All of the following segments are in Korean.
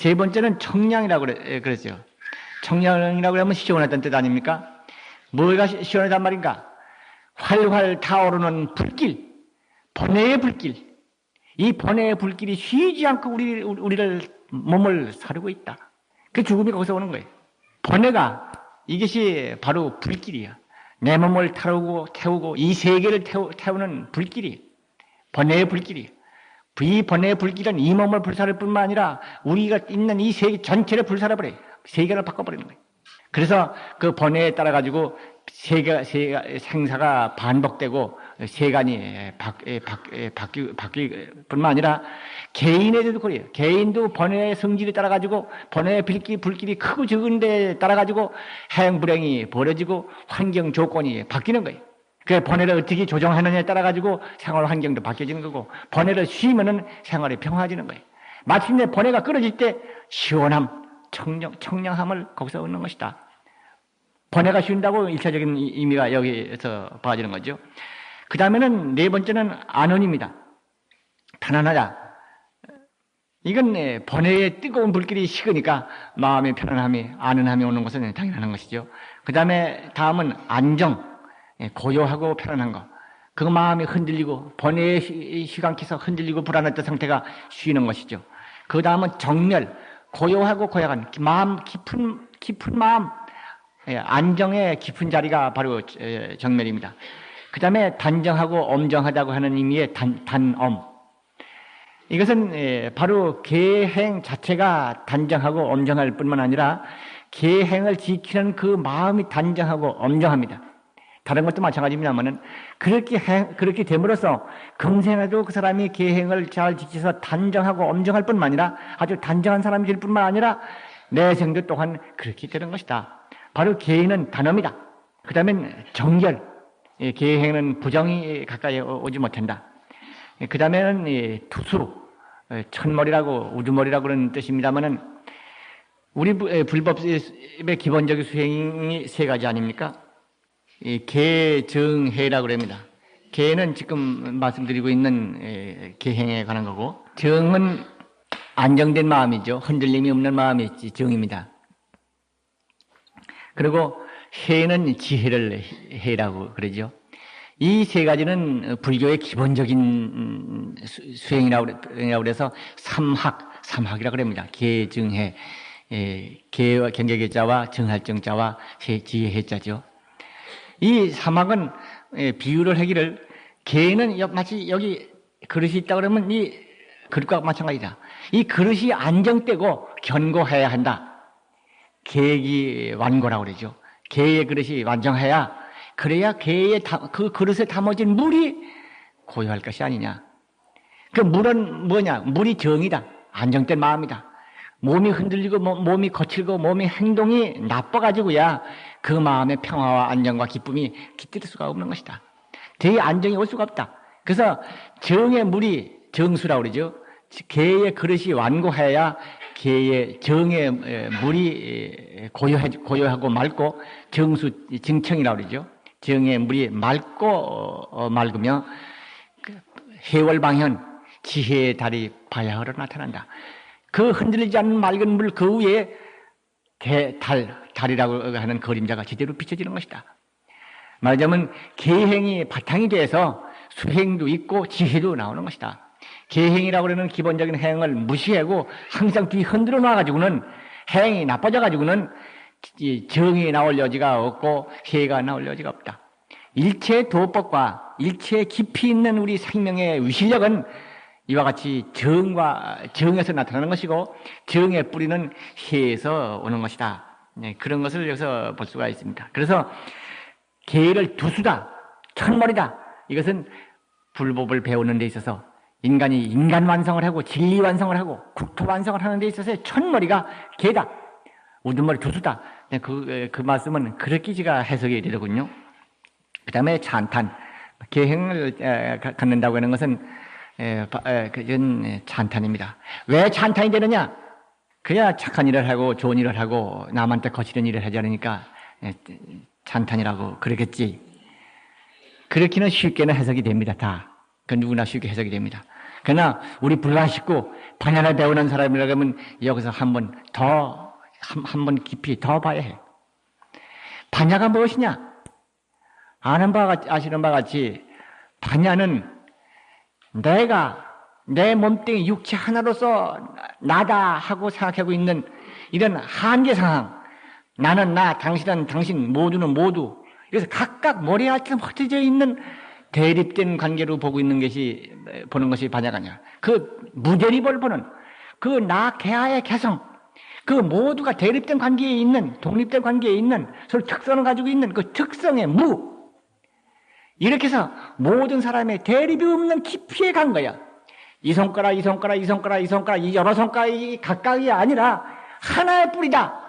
세 번째는 청량이라고 그랬어요. 청량이라고 하면 시원하다는 뜻 아닙니까? 뭐가 시원하단 말인가? 활활 타오르는 불길, 번뇌의 불길. 이 번뇌의 불길이 쉬지 않고 우리를 몸을 사르고 있다. 그 죽음이 거기서 오는 거예요. 번뇌가 이것이 바로 불길이야. 내 몸을 태우고 이 세계를 태우는 불길이 번뇌의 불길이야. 이 번뇌의 불길은 이 몸을 불사를 뿐만 아니라 우리가 있는 이 세계 전체를 불사려버려요. 세계를 바꿔버리는 거예요. 그래서 그 번뇌에 따라 가지고 생사가 반복되고 세간이 바뀔 뿐만 아니라 개인에도 그래요. 개인도 번뇌의 성질에 따라 가지고 번뇌의 불길이 크고 적은 데에 따라 가지고 행불행이 벌어지고 환경 조건이 바뀌는 거예요. 그 번뇌를 어떻게 조정하느냐에 따라 가지고 생활 환경도 바뀌어지는 거고, 번뇌를 쉬면은 생활이 평화해지는 거예요. 마침내 번뇌가 끊어질 때 시원함, 청량함을 거기서 얻는 것이다. 번뇌가 쉰다고 일차적인 의미가 여기에서 봐지는 거죠. 그 다음에는 네 번째는 안원입니다. 편안하다. 이건 번뇌의 뜨거운 불길이 식으니까 마음의 편안함이, 안은함이 오는 것은 당연한 것이죠. 그 다음은 안정. 고요하고 편안한 거. 그 마음이 흔들리고 번뇌의 시간께서 흔들리고 불안했던 상태가 쉬는 것이죠. 그 다음은 정멸. 고요하고 고약한 마음, 깊은 마음, 안정의 깊은 자리가 바로 정멸입니다. 그 다음에 단정하고 엄정하다고 하는 의미의 단엄. 이것은 바로 계행 자체가 단정하고 엄정할 뿐만 아니라 계행을 지키는 그 마음이 단정하고 엄정합니다. 다른 것도 마찬가지입니다만은 그렇게 됨으로써 금생에도 그 사람이 계행을 잘 지켜서 단정하고 엄정할 뿐만 아니라 아주 단정한 사람이 될 뿐만 아니라 내생도 또한 그렇게 되는 것이다. 바로 계행은 단엄이다. 그 다음엔 정결. 계행은 부정이 가까이 오지 못한다. 그 다음에는 투수. 천머리라고 우두머리라고 그런 뜻입니다만은 우리 불법의 기본적인 수행이 세 가지 아닙니까? 계정해라고 합니다. 계는 지금 말씀드리고 있는 계행에 관한 거고, 정은 안정된 마음이죠. 흔들림이 없는 마음이 정입니다. 그리고 해는 지혜를 해라고 그러죠. 이 세 가지는 불교의 기본적인 수행이라고 그래서 삼학이라고 합니다. 계정해, 계와 경계계자와 정할정자와 지혜해자죠. 이 삼학은 비유를 하기를, 개는 마치 여기 그릇이 있다 그러면 이 그릇과 마찬가지다. 이 그릇이 안정되고 견고해야 한다. 계획이 완고라고 그러죠. 개의 그릇이 완전해야, 그래야 개의 그 그릇에 담아진 물이 고요할 것이 아니냐. 그 물은 뭐냐? 물이 정이다. 안정된 마음이다. 몸이 흔들리고 몸이 거칠고 몸의 행동이 나빠가지고야 그 마음의 평화와 안정과 기쁨이 깃들 수가 없는 것이다. 대의 안정이 올 수가 없다. 그래서 정의 물이 정수라고 그러죠. 개의 그릇이 완고해야 개의 정의 물이 고요하고 맑고, 정청이라고 그러죠. 정의 물이 맑고 맑으며 해월방현, 지혜의 달이 바야흐로 나타난다. 그 흔들리지 않는 맑은 물 그 위에 달이라고 하는 그림자가 제대로 비춰지는 것이다. 말하자면 계행이 바탕이 돼서 수행도 있고 지혜도 나오는 것이다. 계행이라고 하는 기본적인 행을 무시하고 항상 뒤 흔들어 놔가지고는 행이 나빠져가지고는 정이 나올 여지가 없고 해가 나올 여지가 없다. 일체 도법과 일체 깊이 있는 우리 생명의 위실력은 이와 같이 정에서 나타나는 것이고, 정의 뿌리는 해에서 오는 것이다. 그런 것을 여기서 볼 수가 있습니다. 그래서 계를 두수다, 천머리다. 이것은 불법을 배우는 데 있어서 인간이 인간 완성을 하고 진리 완성을 하고 국토 완성을 하는 데 있어서 천머리가 계다, 우두머리 두수다. 그 말씀은 그렇게 제가 해석이 되더군요. 그 다음에 찬탄, 계행을 갖는다고 하는 것은 그건 찬탄입니다. 왜 찬탄이 되느냐? 그야 착한 일을 하고 좋은 일을 하고 남한테 거칠은 일을 하지 않으니까 찬탄이라고 그러겠지. 그렇게는 쉽게는 해석이 됩니다. 다. 그 누구나 쉽게 해석이 됩니다. 그러나 우리 불가 식구 반야를 배우는 사람이라고 하면 여기서 한 번 깊이 더 봐야 해. 반야가 무엇이냐? 아시는 바와 같이 반야는 내가 내 몸뚱이 육체 하나로서 나다 하고 생각하고 있는 이런 한계 상황, 나는 나, 당신은 당신, 모두는 모두, 그래서 각각 머리알처럼 흩어져 있는 대립된 관계로 보는 것이 반야가 아니야. 그 무대립을 보는 그 나 개하의 개성, 그 모두가 대립된 관계에 있는, 독립된 관계에 있는, 서로 특성을 가지고 있는 그 특성의 무, 이렇게 해서 모든 사람의 대립이 없는 깊이에 간 거야. 이 손가락, 이 손가락, 이 손가락, 이 손가락, 이 여러 손가락이 각각이 아니라 하나의 뿌리다.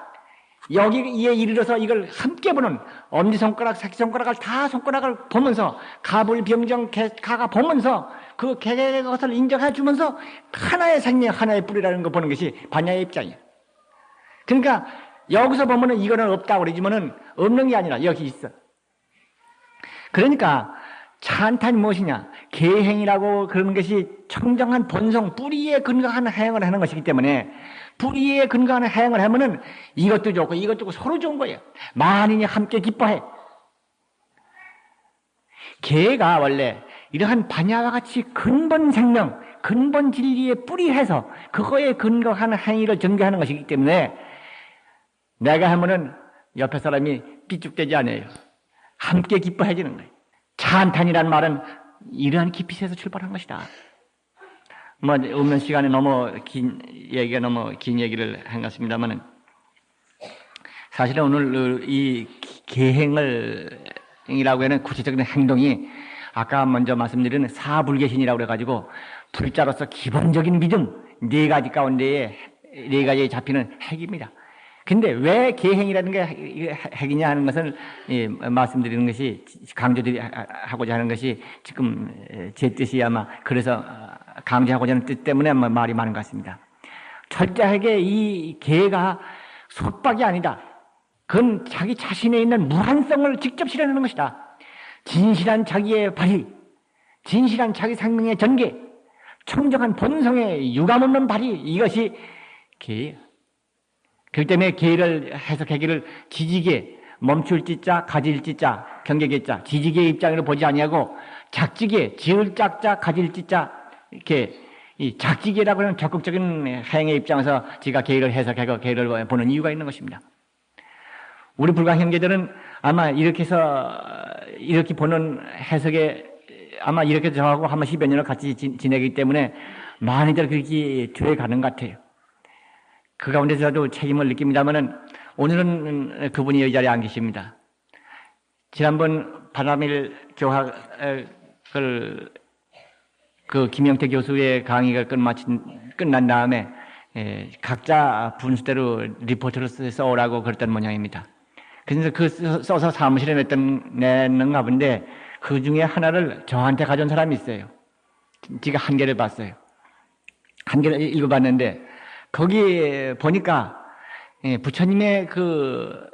여기에 이르러서 이걸 함께 보는 엄지손가락, 새끼손가락을 다 손가락을 보면서 가불병정 가가 보면서 그 개개의 것을 인정해 주면서 하나의 생명, 하나의 뿌리라는 거 보는 것이 반야의 입장이야. 그러니까 여기서 보면은 이거는 없다고 그러지만은 없는 게 아니라 여기 있어. 그러니까 찬탄이 무엇이냐? 계행이라고 그러는 것이 청정한 본성, 뿌리에 근거한 행을 하는 것이기 때문에 뿌리에 근거하는 행을 하면은 이것도 좋고 이것도 좋고 서로 좋은 거예요. 만인이 함께 기뻐해. 계가 원래 이러한 반야와 같이 근본 생명, 근본 진리에 뿌리해서 그거에 근거하는 행위를 전개하는 것이기 때문에 내가 하면은 옆에 사람이 삐죽대지 않아요. 함께 기뻐해지는 거예요. 찬탄이라는 말은 이러한 깊이에서 출발한 것이다. 없는 시간에 너무 긴 얘기를 한 것 같습니다만은 사실은 오늘 이 계행이라고 하는 구체적인 행동이 아까 먼저 말씀드린 사불계신이라고 그래가지고 불자로서 기본적인 믿음 네 가지 가운데에 네 가지에 잡히는 핵입니다. 근데 왜 계행이라는 게 핵이냐 하는 것을 말씀드리는 것이 강조하고자 하는 것이 지금 제 뜻이 아마 그래서 강조하고자 하는 뜻 때문에 아마 말이 많은 것 같습니다. 철저하게 이 계가 속박이 아니다. 그건 자기 자신에 있는 무한성을 직접 실현하는 것이다. 진실한 자기의 발휘, 진실한 자기 생명의 전개, 청정한 본성의 유감없는 발휘, 이것이 계예요. 그렇기 때문에 계를 해석하기를 지지계, 멈출 지자, 가질 지자, 경계계 자, 지지계의 입장으로 보지 아니하고 작지계, 지을 짝자, 가질 지자, 이렇게 이 작지계라고 하는 적극적인 행의 입장에서 제가 계를 해석하고 계를 보는 이유가 있는 것입니다. 우리 불가 형제들은 아마 이렇게 해서 이렇게 보는 해석에 아마 이렇게 저하고 한 10여 년을 같이 지내기 때문에 많이들 그렇게 되어 가는 것 같아요. 그 가운데 저도 책임을 느낍니다만은 오늘은 그분이 이 자리에 안 계십니다. 지난번 바람일 교학을 그 김영태 교수의 강의가 끝난 다음에 각자 분수대로 리포트를 써오라고 그랬던 모양입니다. 그래서 그 써서 사무실에 냈는가 본데 그 중에 하나를 저한테 가져온 사람이 있어요. 제가 한 개를 봤어요. 한 개를 읽어봤는데 거기 보니까 부처님의 그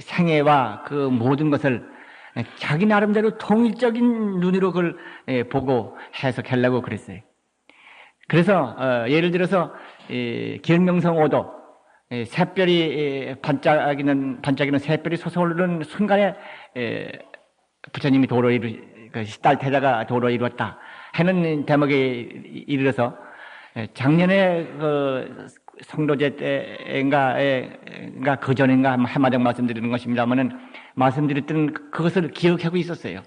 생애와 그 모든 것을 자기 나름대로 통일적인 눈으로 그걸 보고 해석하려고 그랬어요. 그래서 예를 들어서 기억명성 오도 샛별이 반짝이는 샛별이 솟아오르는 순간에 부처님이 도로 시달태자가 도로 이루었다 하는 대목에 이르러서 작년에 그 성도제 때인가 그 전인가 한마디 말씀드리는 것입니다만은 말씀드렸던 그것을 기억하고 있었어요.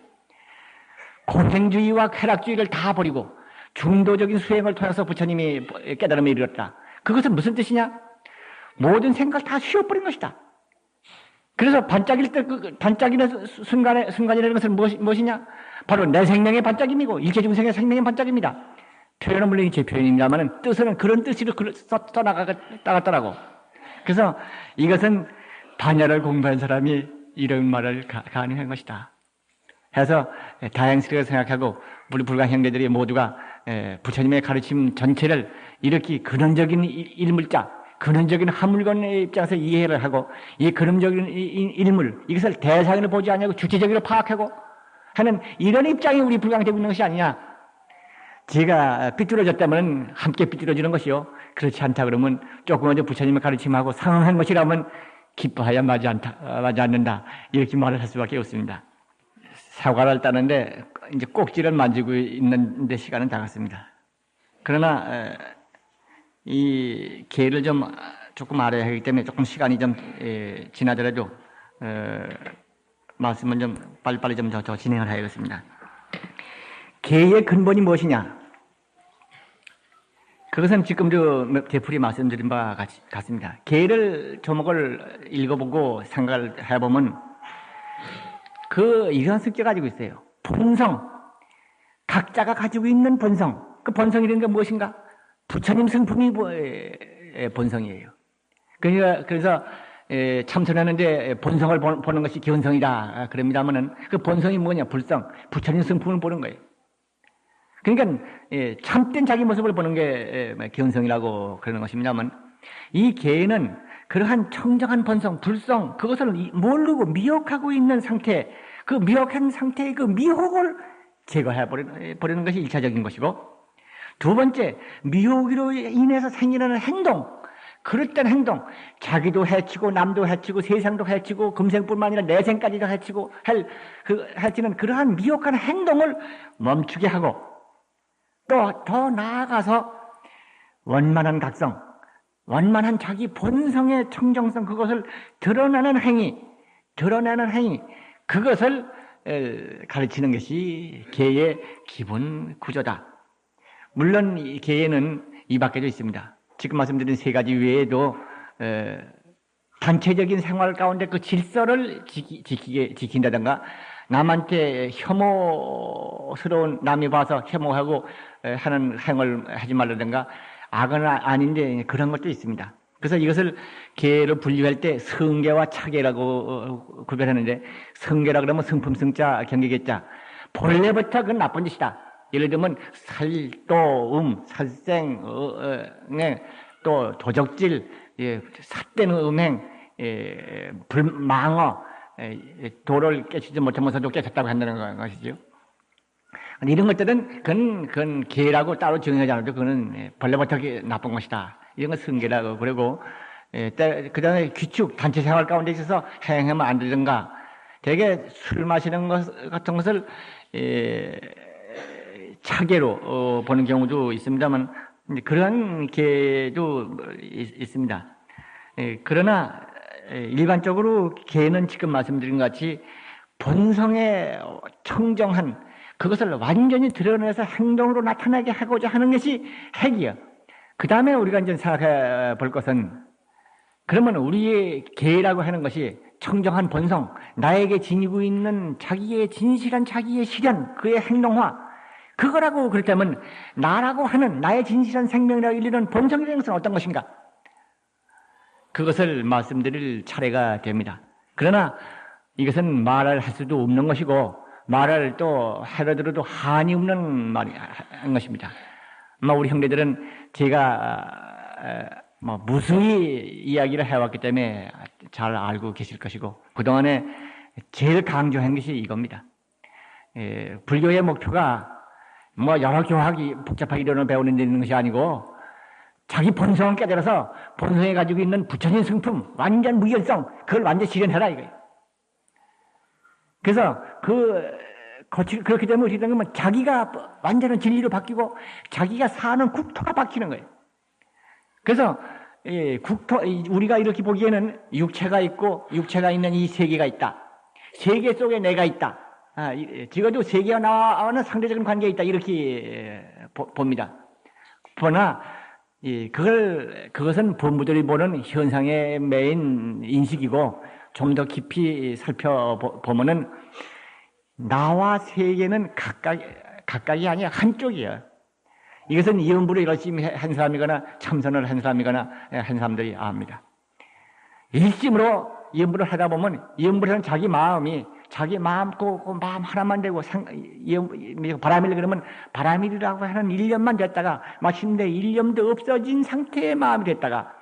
공행주의와 쾌락주의를 다 버리고 중도적인 수행을 통해서 부처님이 깨달음에 이르렀다. 그것은 무슨 뜻이냐? 모든 생각을 다 쉬어버린 것이다. 그래서 반짝일 때 반짝이는 순간이라는 것은 무엇이냐? 바로 내 생명의 반짝임이고 일체 중생의 생명의 반짝임이다. 표현은 물론 제 표현입니다만 뜻은 그런 뜻으로 써나갔더라고. 그래서 이것은 반야를 공부한 사람이 이런 말을 가능한 것이다. 해서 다행스럽게 생각하고 우리 불가 형제들이 모두가 부처님의 가르침 전체를 이렇게 근원적인 일물자, 근원적인 화물건의 입장에서 이해를 하고 이 근원적인 일물, 이것을 대상으로 보지 않냐고 주체적으로 파악하고 하는 이런 입장이 우리 불가가 되고 있는 것이 아니냐. 제가 삐뚤어졌다면 함께 삐뚤어지는 것이요. 그렇지 않다 그러면 조금 먼저 부처님의 가르침하고 상응한 것이라면 기뻐하여 맞지 않는다. 이렇게 말을 할 수밖에 없습니다. 사과를 따는데 이제 꼭지를 만지고 있는데 시간은 다 갔습니다. 그러나 이 계를 좀 조금 알아야 하기 때문에 조금 시간이 좀 지나더라도 말씀은 좀 빨리빨리 좀 더 진행을 해야겠습니다. 계의 근본이 무엇이냐? 그것은 지금 되풀이 말씀드린 바와 같습니다. 계를 조목을 읽어보고 생각을 해보면 이런 습기가 가지고 있어요. 본성, 각자가 가지고 있는 본성. 그 본성이라는 게 무엇인가? 부처님 성품이 본성이에요. 그래서 참선하는데 본성을 보는 것이 기원성이다 그럽니다만은 그 본성이 뭐냐? 불성, 부처님 성품을 보는 거예요. 그러니까 참된 자기 모습을 보는 게 기원성이라고 그러는 것입니다만, 이 개는 그러한 청정한 본성, 불성, 그것을 모르고 미혹하고 있는 상태, 그 미혹한 상태의 그 미혹을 제거해 버리는 것이 1차적인 것이고, 두 번째, 미혹으로 인해서 생기는 행동, 그릇된 행동, 자기도 해치고 남도 해치고 세상도 해치고 금생뿐만 아니라 내생까지도 해치고 해치는 그러한 미혹한 행동을 멈추게 하고, 또 더 나아가서 원만한 각성, 원만한 자기 본성의 청정성, 그것을 드러내는 행위, 그것을 가르치는 것이 계의 기본 구조다. 물론 이 계에는 이 밖에도 있습니다. 지금 말씀드린 세 가지 외에도 단체적인 생활 가운데 그 질서를 지킨다든가, 남한테 혐오스러운, 남이 봐서 혐오하고 하는 행을 하지 말라든가, 악은 아닌데 그런 것도 있습니다. 그래서 이것을 계를 분류할 때 성계와 차계라고 구별하는데, 성계라 그러면 성품 성자 경계계자, 본래부터 그건 나쁜 짓이다. 예를 들면 살도 살생, 또 도적질, 삿된 음행, 불망어, 도를 깨치지 못하면서도 깨쳤다고 한다는 것이죠. 이런 것들은 그건 계라고 따로 정의하지 않아도 그거는 본래부터 나쁜 것이다. 이런 건 성계라고 그러고, 그 다음에 규칙, 단체 생활 가운데 있어서 행하면 안 되든가, 되게 술 마시는 것 같은 것을 차계로 보는 경우도 있습니다만, 그런 계도 있습니다. 그러나 일반적으로 계는 지금 말씀드린 것 같이 본성의 청정한 그것을 완전히 드러내서 행동으로 나타나게 하고자 하는 것이 핵이요. 그 다음에 우리가 이제 생각해 볼 것은, 그러면 우리의 계라고 하는 것이 청정한 본성, 나에게 지니고 있는 자기의 진실한 자기의 실현, 그의 행동화, 그거라고 그렇다면 나라고 하는 나의 진실한 생명이라고 일리는 본성이라는 것은 어떤 것인가? 그것을 말씀드릴 차례가 됩니다. 그러나 이것은 말을 할 수도 없는 것이고, 말을 또 하려들어도 한이 없는 것입니다. 우리 형제들은 제가 무수히 이야기를 해왔기 때문에 잘 알고 계실 것이고, 그동안에 제일 강조한 것이 이겁니다. 불교의 목표가 여러 교학이 복잡하게 이론을 배우는 데 있는 것이 아니고, 자기 본성을 깨달아서 본성에 가지고 있는 부처님 성품, 완전 무결성, 그걸 완전 실현해라 이거예요. 그래서 그렇게 되면 어떻게 되는 거면 자기가 완전한 진리로 바뀌고 자기가 사는 국토가 바뀌는 거예요. 그래서 우리가 이렇게 보기에는 육체가 있고, 육체가 있는 이 세계가 있다. 세계 속에 내가 있다. 적어도 세계와 나와는 상대적인 관계가 있다. 이렇게 봅니다. 그러나 그것은 본부들이 보는 현상의 메인 인식이고, 좀 더 깊이 살펴보면은 나와 세계는 각각이 아니야, 한쪽이야. 이것은 이연부를 열심히 한 사람이거나 참선을 한 사람이거나 한 사람들이 압니다. 일심으로 이연부를 하다 보면, 이연부라는 자기 마음이 자기 마음 그 마음 하나만 되고, 바람일 그러면 바람일이라고 하는 일념만 됐다가 마침내 일념도 없어진 상태의 마음이 됐다가,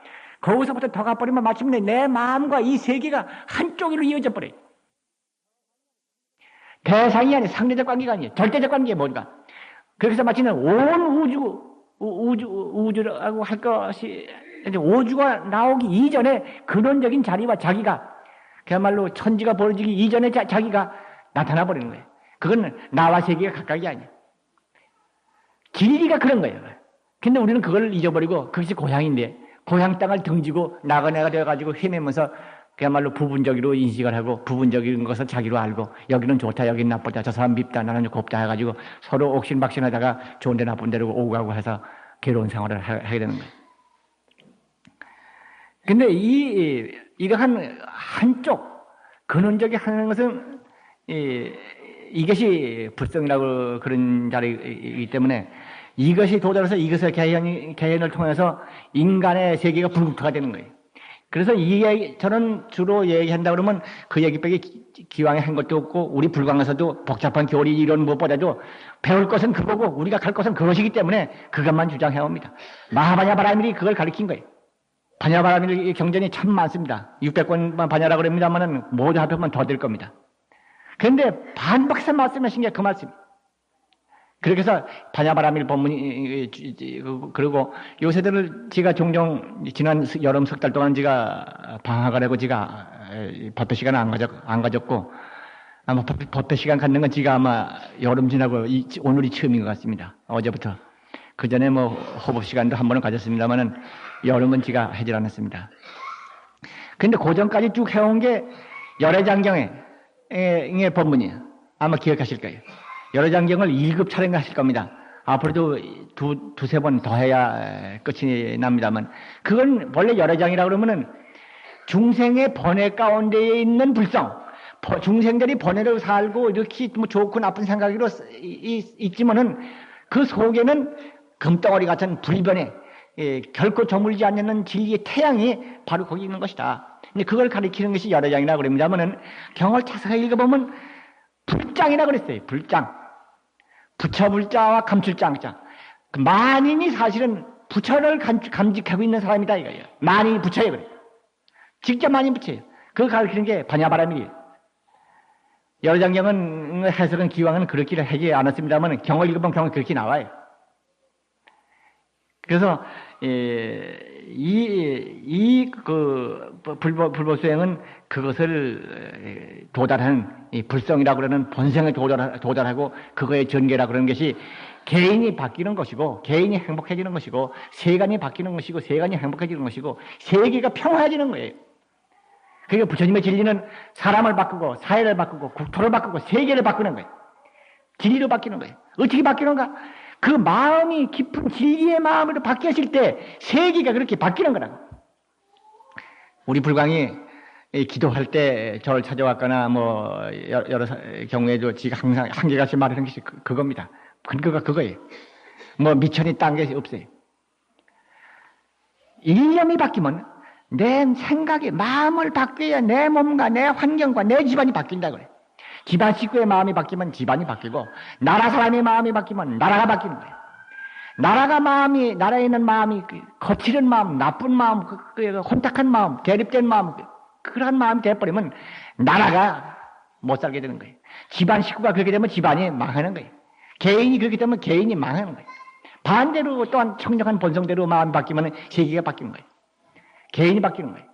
거기서부터 더 가버리면 마침내 내 마음과 이 세계가 한쪽으로 이어져 버려요. 대상이 아니에요. 상대적 관계가 아니에요. 절대적 관계가 뭔가? 그렇게 해서 마치는 온 우주라고 할 것이, 우주가 나오기 이전에 근원적인 자리와 자기가, 그야말로 천지가 벌어지기 이전에 자기가 나타나 버리는 거예요. 그건 나와 세계가 각각이 아니에요. 진리가 그런 거예요. 근데 우리는 그걸 잊어버리고 그것이 고향인데, 고향 땅을 등지고 나그네가 되어가지고 헤매면서 그야말로 부분적으로 인식을 하고 부분적인 것을 자기로 알고, 여기는 좋다, 여기는 나쁘다, 저 사람 밉다, 나는 곱다 해가지고 서로 옥신박신하다가 좋은 데 나쁜 데로 오고 가고 해서 괴로운 생활을 하게 되는 거예요. 근데 이러한 한쪽 근원적이 하는 것은 이것이 불성이라고 그런 자리이기 때문에, 이것이 도달해서 이것의 개연을 통해서 인간의 세계가 불국토가 되는 거예요. 그래서 저는 주로 얘기한다 그러면 그 얘기 빼기 기왕에 한 것도 없고, 우리 불광에서도 복잡한 교리 이론 무엇보다도 배울 것은 그거고 우리가 갈 것은 그것이기 때문에 그것만 주장해 옵니다. 마하바냐바라밀이 그걸 가르친 거예요. 바냐바라밀 경전이 참 많습니다. 600권만 바냐라고 그럽니다만은 모두 합하면 더 될 겁니다. 그런데 반박해서 말씀하신 게 그 말씀. 그렇게 해서 바냐바라밀 법문이, 그리고 요새들을 제가 종종 지난 여름 석 달 동안 제가 방학을 하고 제가 법회 시간을 안 가졌고, 아마 법회 시간 갖는 건 제가 아마 여름 지나고 오늘이 처음인 것 같습니다. 어제부터. 그 전에 뭐 호흡 시간도 한 번은 가졌습니다만은 여름은 제가 하질 않았습니다. 근데 그 전까지 쭉 해온 게 열애장경의 법문이에요. 아마 기억하실 거예요. 열애장경을 1급 촬영하실 겁니다. 앞으로도 두세 번 더 해야 끝이 납니다만, 그건 원래 열애장이라고 그러면은 중생의 번뇌 가운데에 있는 불성, 중생들이 번뇌로 살고 이렇게 뭐 좋고 나쁜 생각으로 있지만은 그 속에는 금덩어리 같은 불변에 결코 저물지 않는 진리의 태양이 바로 거기 있는 것이다. 근데 그걸 가리키는 것이 열애장이라고 그럽니다만은, 경을 자세히 읽어보면 불장이라고 그랬어요. 불장. 부처불자와 감출장자. 만인이 사실은 부처를 감직하고 있는 사람이다 이거예요. 만인이 부처예요. 그래. 직접 만인 부처예요. 그걸 가르치는 게 바냐바라밀이에요. 열애장경은 해석은 기왕은 그렇게 하지 않았습니다만, 경을 읽어보면 경은 그렇게 나와요. 그래서 불법수행은 그것을 도달하는 불성이라고 그러는 본성에 도달하고 그거의 전개라고 그러는 것이 개인이 바뀌는 것이고, 개인이 행복해지는 것이고, 세간이 바뀌는 것이고, 세간이 행복해지는 것이고, 세계가 평화해지는 거예요. 그러니까 부처님의 진리는 사람을 바꾸고 사회를 바꾸고 국토를 바꾸고 세계를 바꾸는 거예요. 진리로 바뀌는 거예요. 어떻게 바뀌는가? 그 마음이 깊은 진리의 마음으로 바뀌었을 때 세계가 그렇게 바뀌는 거라고. 우리 불광이 기도할 때 저를 찾아왔거나 뭐 여러 경우에도 지가 항상 한결같이 말하는 것이 그겁니다. 근거가 그거예요. 뭐 미천이 딴 게 없어요. 일념이 바뀌면 내 생각이, 마음을 바뀌어야 내 몸과 내 환경과 내 집안이 바뀐다 그래요. 집안 식구의 마음이 바뀌면 집안이 바뀌고, 나라 사람의 마음이 바뀌면 나라가 바뀌는 거예요. 나라에 있는 마음이 거칠은 마음, 나쁜 마음, 혼탁한 마음, 대립된 마음, 그러한 마음이 돼버리면 나라가 못 살게 되는 거예요. 집안 식구가 그렇게 되면 집안이 망하는 거예요. 개인이 그렇게 되면 개인이 망하는 거예요. 반대로 또한 청정한 본성대로 마음이 바뀌면 세계가 바뀌는 거예요. 개인이 바뀌는 거예요.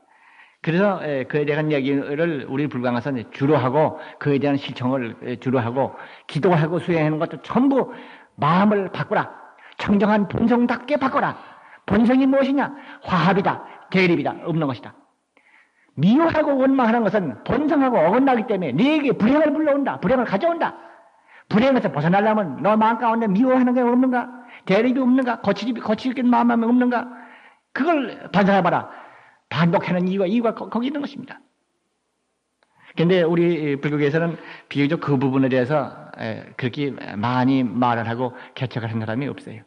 그래서 그에 대한 얘기를 우리 불광에서 주로 하고, 그에 대한 실천을 주로 하고, 기도하고 수행하는 것도 전부 마음을 바꾸라. 청정한 본성답게 바꾸라. 본성이 무엇이냐? 화합이다. 대립이다. 없는 것이다. 미워하고 원망하는 것은 본성하고 어긋나기 때문에 네게 불행을 불러온다. 불행을 가져온다. 불행에서 벗어나려면 너 마음 가운데 미워하는 게 없는가? 대립이 없는가? 거칠게 마음이 없는가? 그걸 반성해봐라. 반복하는 이유가 거기 있는 것입니다. 그런데 우리 불교계에서는 비교적 그 부분에 대해서 그렇게 많이 말을 하고 개척을 한 사람이 없어요.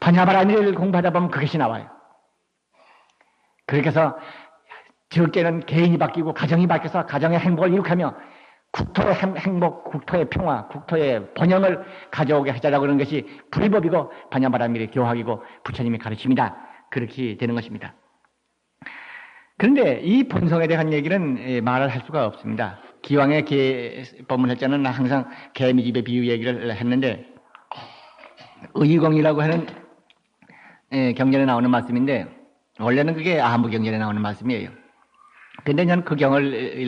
바냐바라밀을 공부하다 보면 그것이 나와요. 그렇게 해서 적게는 개인이 바뀌고 가정이 바뀌어서 가정의 행복을 이룩하며 국토의 행복, 국토의 평화, 국토의 번영을 가져오게 하자라고 하는 것이 불법이고 바냐바라밀의 교학이고 부처님의 가르침이다. 그렇게 되는 것입니다. 그런데 이 본성에 대한 얘기는 말을 할 수가 없습니다. 기왕에 법문할 때는 항상 개미집의 비유 얘기를 했는데, 의공이라고 하는 경전에 나오는 말씀인데 원래는 그게 아무경전에 나오는 말씀이에요. 근데 저는 그 경을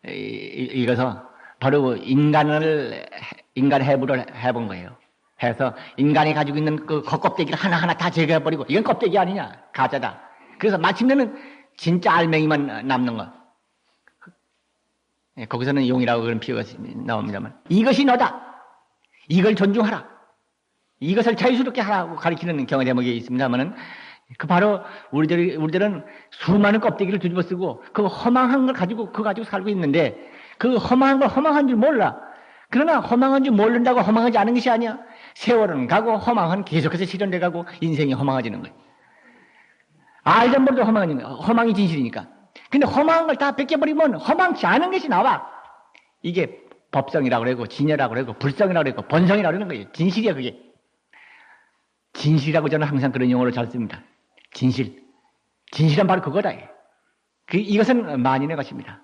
읽어서 바로 인간의 해부를 해본 거예요. 해서 인간이 가지고 있는 그 겉껍데기를 하나하나 다 제거해버리고 이건 껍데기 아니냐, 가짜다. 그래서 마침내는 진짜 알맹이만 남는 거. 거기서는 용이라고 그런 표현이 나옵니다만 이것이 너다. 이걸 존중하라. 이것을 자유스럽게 하라고 가르치는 경어 제목이 있습니다만은 그 바로 우리들은 수많은 껍데기를 뒤집어 쓰고 그 허망한 걸 가지고 살고 있는데 그 허망한 걸 허망한 줄 몰라. 그러나 허망한 줄 모른다고 허망하지 않은 것이 아니야. 세월은 가고 허망은 계속해서 실현돼 가고 인생이 허망해지는 거예요. 알다 모르도 허망이 진실이니까. 근데 허망한 걸 다 벗겨버리면 허망치 않은 것이 나와. 이게 법성이라고 그러고 진여라고 그러고 불성이라고 그러고 본성이라고 그러는 거예요. 진실이야 그게. 진실이라고 저는 항상 그런 용어를 잘 씁니다. 진실은 바로 그거다. 이것은 만인의 것입니다.